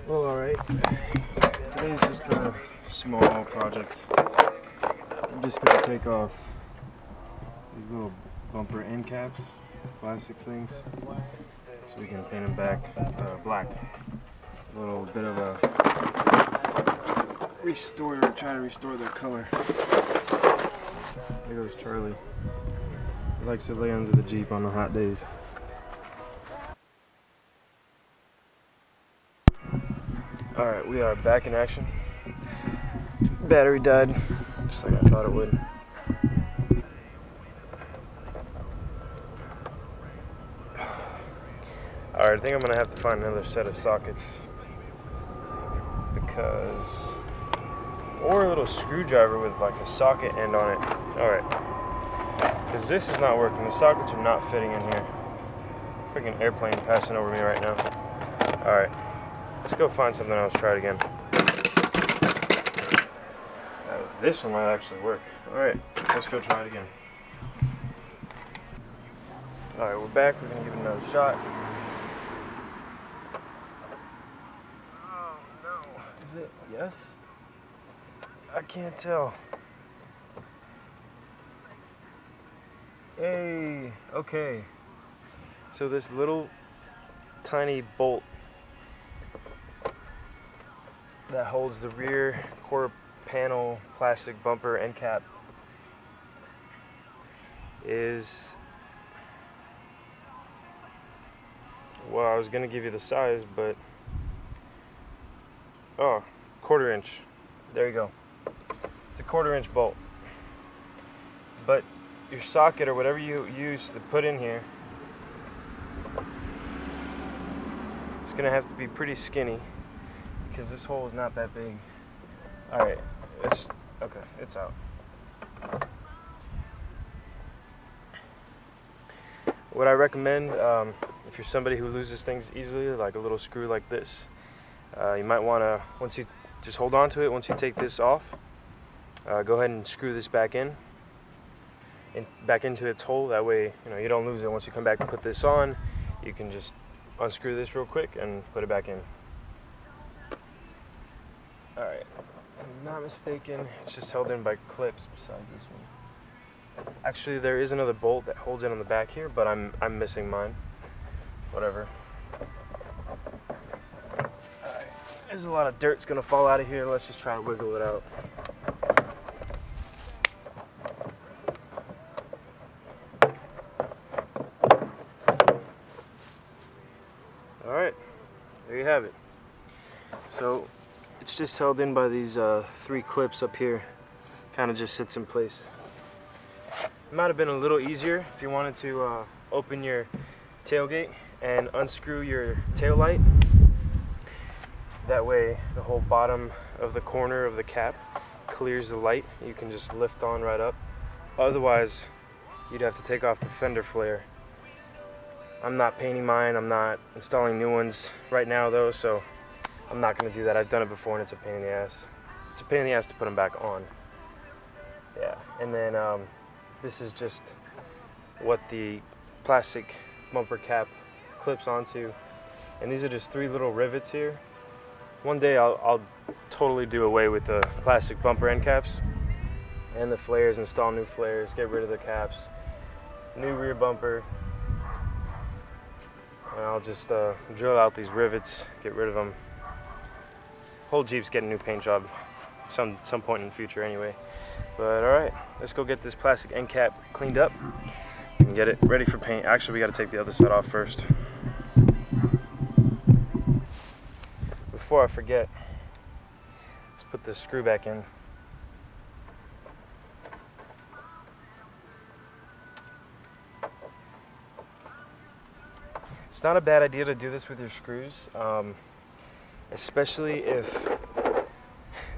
Well, alright. Today's just a small project. I'm just gonna take off these little bumper end caps, plastic things, so we can paint them back black. A little bit of a try to restore their color. There goes Charlie. He likes to lay under the Jeep on the hot days. Alright, we are back in action. Battery died, just like I thought it would. Alright, I think I'm gonna have to find another set of sockets. Or a little screwdriver with like a socket end on it. Alright. Because this is not working. The sockets are not fitting in here. Freaking airplane passing over me right now. Alright. Let's go find something else. Try it again. This one might actually work. Alright. Let's go try it again. Alright, we're back. We're going to give it another shot. Oh no. Is it? Yes? I can't tell. Hey, okay. So this little tiny bolt that holds the rear quarter panel plastic bumper end cap is, well, I was gonna give you the size, but oh, 1/4 inch. There you go. It's a 1/4 inch bolt. But your socket or whatever you use to put in here, it's gonna have to be pretty skinny because this hole is not that big. Alright, it's okay, it's out. What I recommend, if you're somebody who loses things easily, like a little screw like this, you might want to, once you just hold on to it, once you take this off, go ahead and screw this back in, and back into its hole. That way, you don't lose it. Once you come back and put this on, you can just unscrew this real quick and put it back in. Alright, if I'm not mistaken, it's just held in by clips besides this one. Actually, there is another bolt that holds it on the back here, but I'm missing mine. Whatever. Alright, there's a lot of dirt's gonna fall out of here. Let's just try to wiggle it out. Alright, there you have it. So it's just held in by these 3 clips up here. Kind of just sits in place. It might have been a little easier if you wanted to open your tailgate and unscrew your tail light. That way the whole bottom of the corner of the cap clears the light. You can just lift on right up. Otherwise, you'd have to take off the fender flare. I'm not painting mine. I'm not installing new ones right now though, so I'm not going to do that. I've done it before and it's a pain in the ass. It's a pain in the ass to put them back on. Yeah, and then this is just what the plastic bumper cap clips onto. And these are just 3 little rivets here. One day I'll totally do away with the plastic bumper end caps and the flares, install new flares, get rid of the caps, new rear bumper. And I'll just drill out these rivets, get rid of them. Whole Jeep's getting a new paint job some point in the future anyway. But alright, let's go get this plastic end cap cleaned up and get it ready for paint. Actually, we got to take the other side off first. Before I forget, let's put this screw back in. It's not a bad idea to do this with your screws, especially if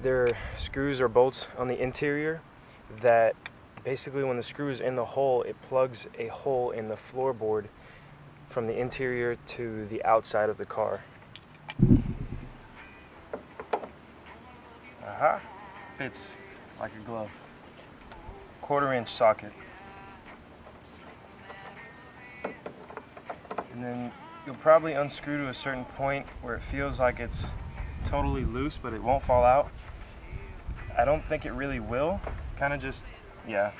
there are screws or bolts on the interior that basically when the screw is in the hole, it plugs a hole in the floorboard from the interior to the outside of the car. Aha, fits like a glove. 1/4 inch socket. And then you'll probably unscrew to a certain point where it feels like it's totally loose, but it won't fall out. I don't think it really will. Kind of just, yeah,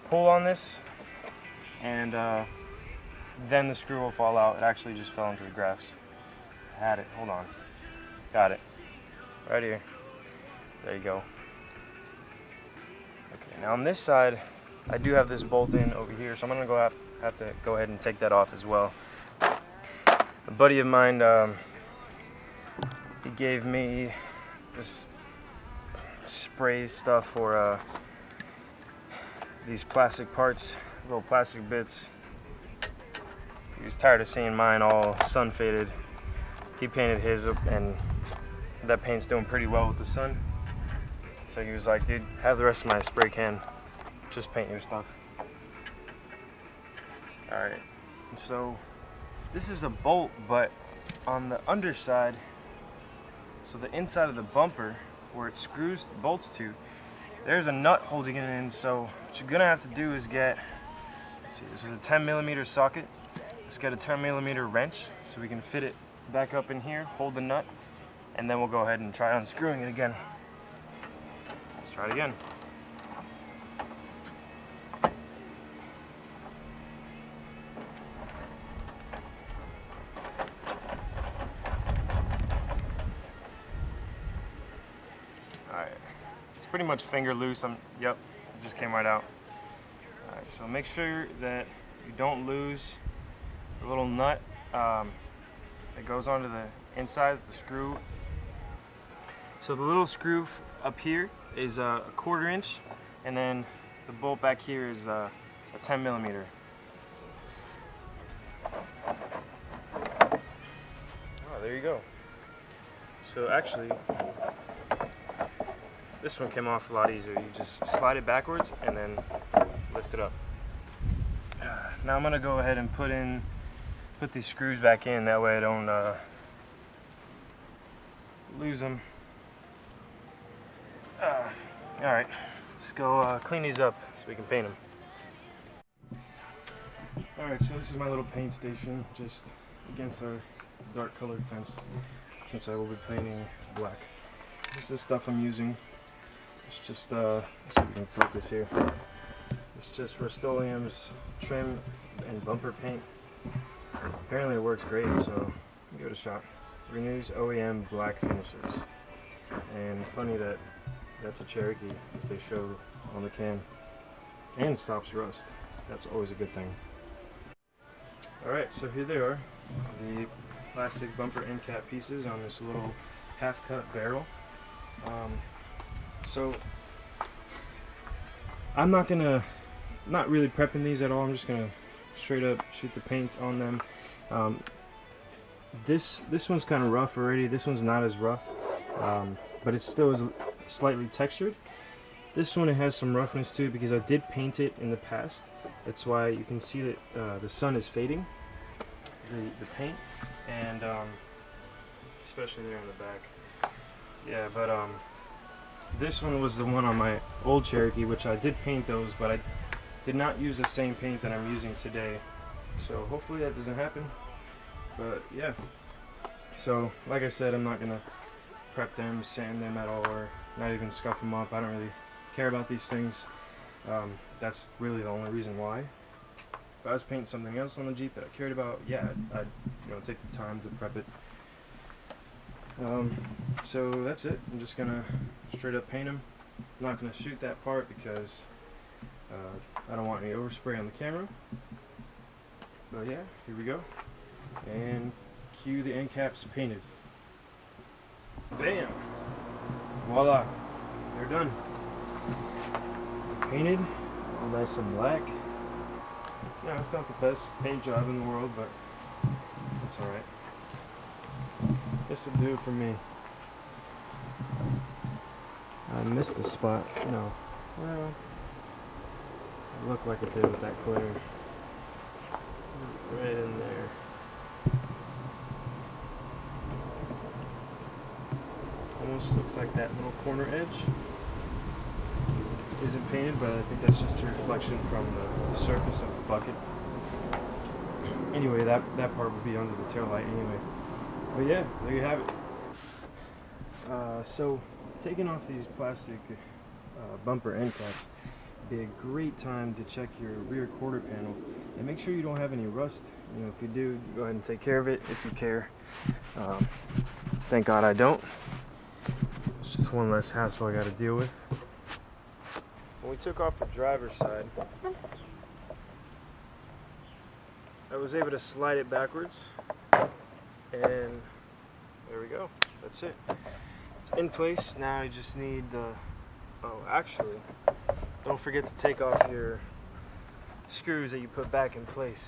pull on this, and then the screw will fall out. It actually just fell into the grass. I had it, hold on. Got it, right here. There you go. Okay, now on this side, I do have this bolt in over here, so I'm gonna have to go ahead and take that off as well. A buddy of mine, he gave me this spray stuff for these plastic parts, these little plastic bits. He was tired of seeing mine all sun faded. He painted his up, and that paint's doing pretty well with the sun. So he was like, dude, have the rest of my spray can, just paint your stuff. Alright, so this is a bolt, but on the underside, so the inside of the bumper, where it screws bolts to, there's a nut holding it in. So what you're gonna have to do is get, let's see, this is a 10mm socket. Let's get a 10mm wrench so we can fit it back up in here, hold the nut, and then we'll go ahead and try unscrewing it again. Let's try it again. Alright, it's pretty much finger loose. Yep, it just came right out. Alright, so make sure that you don't lose the little nut that goes onto the inside of the screw. So the little screw up here is a 1/4 inch, and then the bolt back here is a 10mm. Oh, there you go. So actually, this one came off a lot easier. You just slide it backwards and then lift it up. Now I'm gonna go ahead and put these screws back in. That way I don't lose them. All right, let's go clean these up so we can paint them. All right, so this is my little paint station just against our dark colored fence, since I will be painting black. This is the stuff I'm using. It's just, let's see if we can focus here. It's just Reinsstalling's trim and bumper paint. Apparently it works great, so give it a shot. We're gonna use OEM black finishers. And funny that that's a Cherokee that they show on the can. And stops rust. That's always a good thing. Alright, so here they are. The plastic bumper end cap pieces on this little half-cut barrel. So I'm not really prepping these at all. I'm just gonna straight up shoot the paint on them. This one's kind of rough already. This one's not as rough, but it still is slightly textured. This one, it has some roughness too because I did paint it in the past. That's why you can see that the sun is fading the paint, and especially there in the back. Yeah, but this one was the one on my old Cherokee, which I did paint those, but I did not use the same paint that I'm using today. So hopefully that doesn't happen. But yeah. So like I said, I'm not gonna prep them, sand them at all, or not even scuff them up. I don't really care about these things. That's really the only reason why. If I was painting something else on the Jeep that I cared about, yeah, I'd take the time to prep it. So that's it. I'm just gonna straight up paint them. I'm not gonna shoot that part because I don't want any overspray on the camera. But yeah, here we go. And cue the end caps painted. Bam! Voila! They're done. Painted, all nice and black. No, it's not the best paint job in the world, but it's alright. This will do it for me. I missed a spot. No. Well, it looked like it did with that glare. Right in there. Almost looks like that little corner edge isn't painted, but I think that's just a reflection from the surface of the bucket. Anyway, that part will be under the taillight anyway. But yeah, there you have it. So taking off these plastic bumper end caps would be a great time to check your rear quarter panel and make sure you don't have any rust. You know, if you do, go ahead and take care of it if you care. Thank God I don't. It's just one less hassle I got to deal with. When we took off the driver's side, I was able to slide it backwards, and there we go. That's it. It's in place. Now I just need the, actually, don't forget to take off your screws that you put back in place.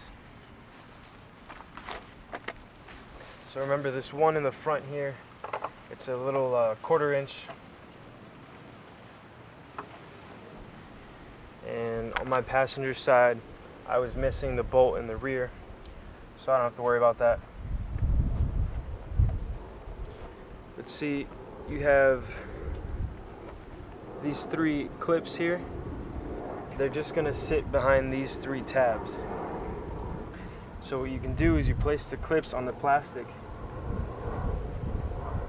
So remember this one in the front here, it's a little 1/4 inch. And on my passenger side, I was missing the bolt in the rear, so I don't have to worry about that. Let's see, you have these 3 clips here. They're just gonna sit behind these 3 tabs. So what you can do is you place the clips on the plastic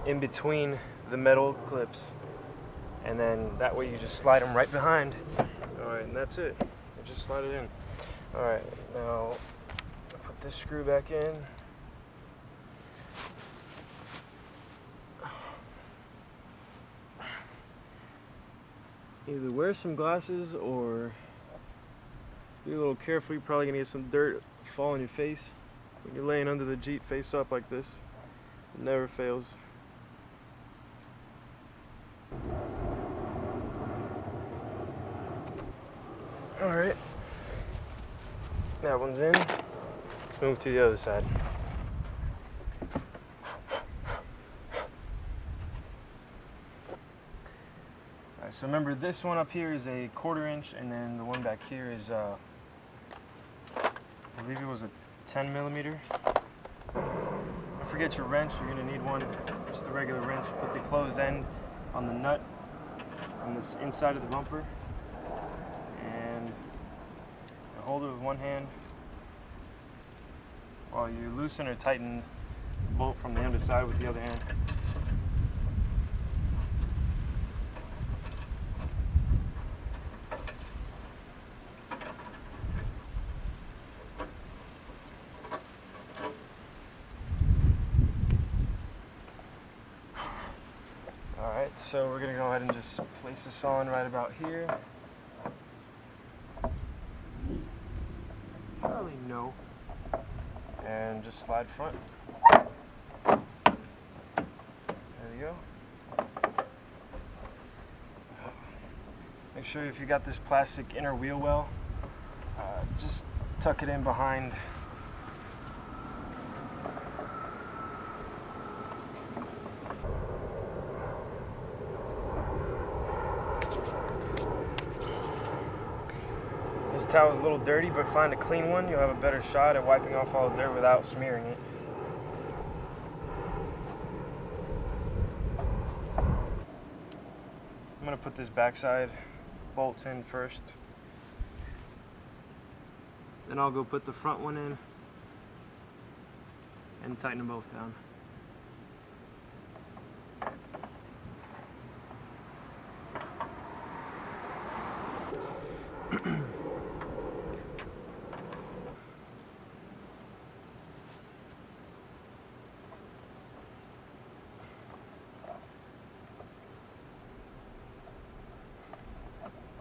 in between the metal clips, and then that way you just slide them right behind. Alright, and that's it. You just slide it in. Alright, now put this screw back in. Either wear some glasses or be a little careful. You're probably gonna get some dirt fall on your face when you're laying under the Jeep face up like this. It never fails. Alright, that one's in. Let's move to the other side. Alright, so remember this one up here is a 1/4 inch, and then the one back here is I believe it was a 10 millimeter. Don't forget your wrench, you're going to need one, just a regular wrench. Put the closed end on the nut on this inside of the bumper, and hold it with one hand while you loosen or tighten the bolt from the underside with the other hand. Alright, so we're going to go ahead and just place this on right about here. Probably no. And just slide front. There you go. Make sure if you got this plastic inner wheel well, just tuck it in behind. This towel's a little dirty, but find a clean one. You'll have a better shot at wiping off all the dirt without smearing it. I'm going to put this backside bolt in first. Then I'll go put the front one in and tighten them both down.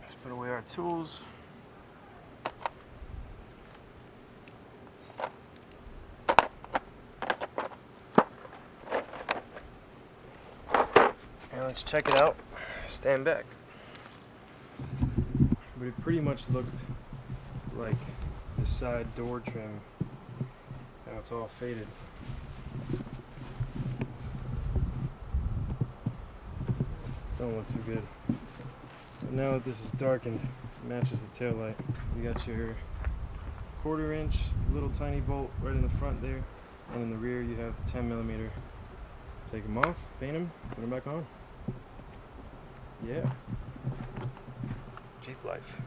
Let's put away our tools. And let's check it out. Stand back. But it pretty much looked like the side door trim. Now it's all faded. Don't look too good. But now that this is darkened, it matches the taillight. You got your 1/4 inch little tiny bolt right in the front there, and in the rear you have the 10 millimeter. Take them off, paint them, put them back on. Yeah. Jeep life.